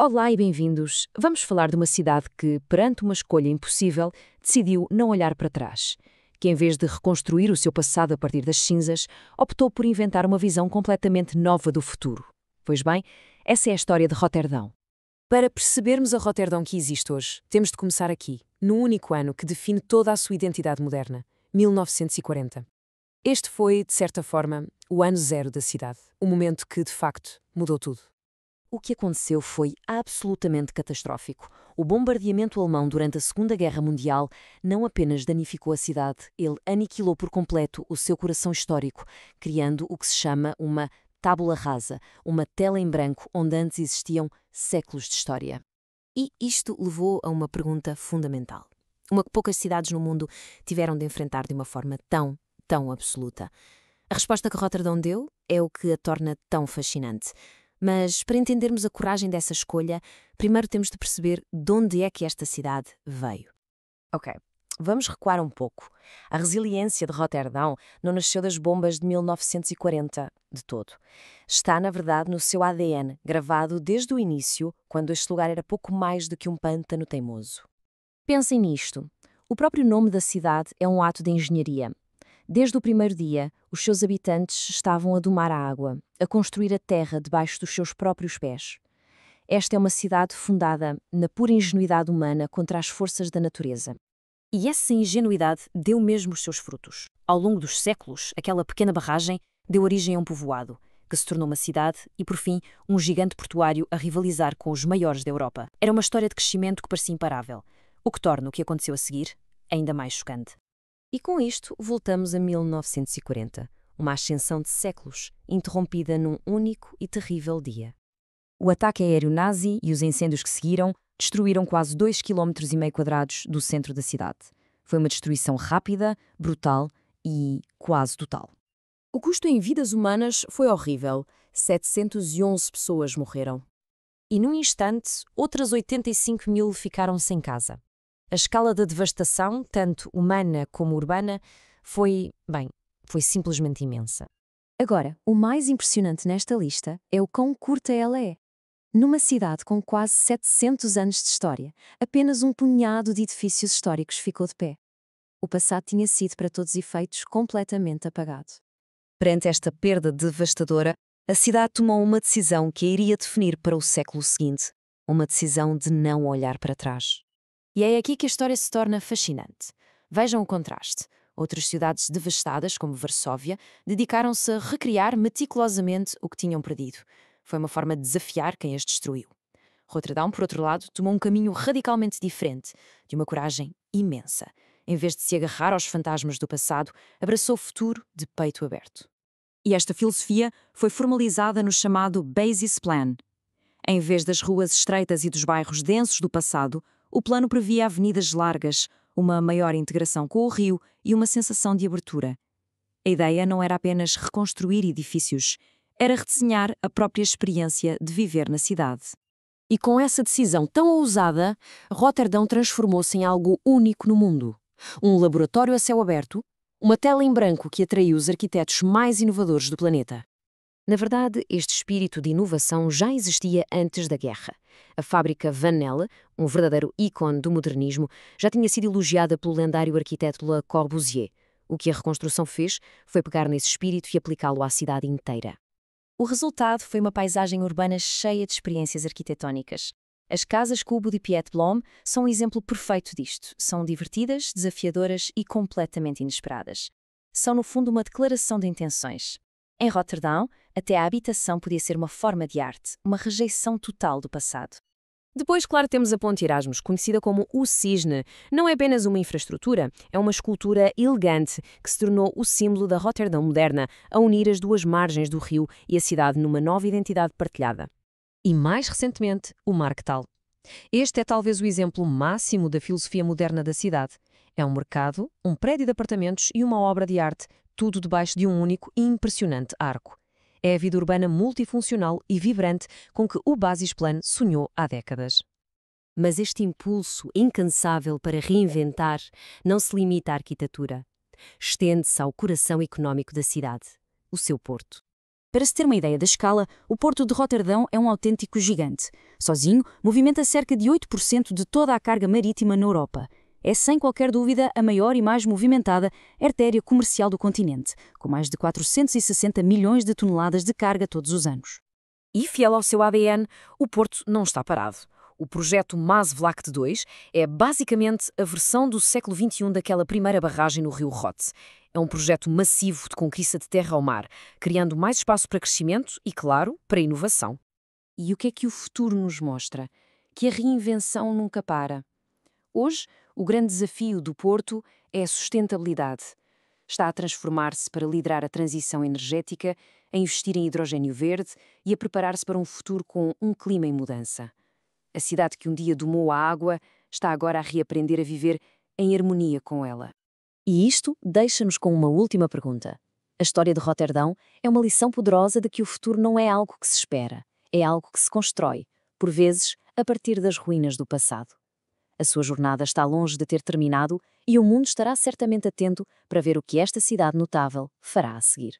Olá e bem-vindos. Vamos falar de uma cidade que, perante uma escolha impossível, decidiu não olhar para trás. Que, em vez de reconstruir o seu passado a partir das cinzas, optou por inventar uma visão completamente nova do futuro. Pois bem, essa é a história de Roterdão. Para percebermos a Roterdão que existe hoje, temos de começar aqui, no único ano que define toda a sua identidade moderna, 1940. Este foi, de certa forma, o ano zero da cidade, o momento que, de facto, mudou tudo. O que aconteceu foi absolutamente catastrófico. O bombardeamento alemão durante a Segunda Guerra Mundial não apenas danificou a cidade, ele aniquilou por completo o seu coração histórico, criando o que se chama uma tábula rasa, uma tela em branco onde antes existiam séculos de história. E isto levou a uma pergunta fundamental. Uma que poucas cidades no mundo tiveram de enfrentar de uma forma tão absoluta. A resposta que Roterdão deu é o que a torna tão fascinante. Mas, para entendermos a coragem dessa escolha, primeiro temos de perceber de onde é que esta cidade veio. Ok, vamos recuar um pouco. A resiliência de Roterdão não nasceu das bombas de 1940 de todo. Está, na verdade, no seu ADN, gravado desde o início, quando este lugar era pouco mais do que um pântano teimoso. Pensem nisto. O próprio nome da cidade é um ato de engenharia. Desde o primeiro dia, os seus habitantes estavam a domar a água, a construir a terra debaixo dos seus próprios pés. Esta é uma cidade fundada na pura ingenuidade humana contra as forças da natureza. E essa ingenuidade deu mesmo os seus frutos. Ao longo dos séculos, aquela pequena barragem deu origem a um povoado, que se tornou uma cidade e, por fim, um gigante portuário a rivalizar com os maiores da Europa. Era uma história de crescimento que parecia imparável, o que torna o que aconteceu a seguir ainda mais chocante. E com isto, voltamos a 1940, uma ascensão de séculos, interrompida num único e terrível dia. O ataque aéreo nazi e os incêndios que seguiram destruíram quase 2,5 km do centro da cidade. Foi uma destruição rápida, brutal e quase total. O custo em vidas humanas foi horrível. 711 pessoas morreram. E num instante, outras 85 mil ficaram sem casa. A escala da devastação, tanto humana como urbana, foi simplesmente imensa. Agora, o mais impressionante nesta lista é o quão curta ela é. Numa cidade com quase 700 anos de história, apenas um punhado de edifícios históricos ficou de pé. O passado tinha sido, para todos os efeitos, completamente apagado. Perante esta perda devastadora, a cidade tomou uma decisão que a iria definir para o século seguinte, uma decisão de não olhar para trás. E é aqui que a história se torna fascinante. Vejam o contraste. Outras cidades devastadas, como Varsóvia, dedicaram-se a recriar meticulosamente o que tinham perdido. Foi uma forma de desafiar quem as destruiu. Roterdão, por outro lado, tomou um caminho radicalmente diferente, de uma coragem imensa. Em vez de se agarrar aos fantasmas do passado, abraçou o futuro de peito aberto. E esta filosofia foi formalizada no chamado Basis Plan. Em vez das ruas estreitas e dos bairros densos do passado, o plano previa avenidas largas, uma maior integração com o rio e uma sensação de abertura. A ideia não era apenas reconstruir edifícios, era redesenhar a própria experiência de viver na cidade. E com essa decisão tão ousada, Roterdão transformou-se em algo único no mundo. Um laboratório a céu aberto, uma tela em branco que atraiu os arquitetos mais inovadores do planeta. Na verdade, este espírito de inovação já existia antes da guerra. A fábrica Van Nelle, um verdadeiro ícone do modernismo, já tinha sido elogiada pelo lendário arquiteto Le Corbusier. O que a reconstrução fez foi pegar nesse espírito e aplicá-lo à cidade inteira. O resultado foi uma paisagem urbana cheia de experiências arquitetónicas. As casas Cubo de Piet Blom são um exemplo perfeito disto. São divertidas, desafiadoras e completamente inesperadas. São, no fundo, uma declaração de intenções. Em Roterdão, até a habitação podia ser uma forma de arte, uma rejeição total do passado. Depois, claro, temos a Ponte Erasmus, conhecida como o Cisne. Não é apenas uma infraestrutura, é uma escultura elegante que se tornou o símbolo da Roterdão moderna, a unir as duas margens do rio e a cidade numa nova identidade partilhada. E mais recentemente, o Markthal. Este é talvez o exemplo máximo da filosofia moderna da cidade. É um mercado, um prédio de apartamentos e uma obra de arte, tudo debaixo de um único e impressionante arco. É a vida urbana multifuncional e vibrante com que o Basis Plan sonhou há décadas. Mas este impulso incansável para reinventar não se limita à arquitetura. Estende-se ao coração económico da cidade, o seu porto. Para se ter uma ideia da escala, o Porto de Roterdão é um autêntico gigante. Sozinho, movimenta cerca de 8% de toda a carga marítima na Europa. É, sem qualquer dúvida, a maior e mais movimentada artéria comercial do continente, com mais de 460 milhões de toneladas de carga todos os anos. E, fiel ao seu ADN, o Porto não está parado. O projeto Maasvlakte 2 é basicamente a versão do século XXI daquela primeira barragem no rio Rote. É um projeto massivo de conquista de terra ao mar, criando mais espaço para crescimento e, claro, para inovação. E o que é que o futuro nos mostra? Que a reinvenção nunca para. Hoje, o grande desafio do Porto é a sustentabilidade. Está a transformar-se para liderar a transição energética, a investir em hidrogênio verde e a preparar-se para um futuro com um clima em mudança. A cidade que um dia domou a água está agora a reaprender a viver em harmonia com ela. E isto deixa-nos com uma última pergunta. A história de Roterdão é uma lição poderosa de que o futuro não é algo que se espera, é algo que se constrói, por vezes, a partir das ruínas do passado. A sua jornada está longe de ter terminado e o mundo estará certamente atento para ver o que esta cidade notável fará a seguir.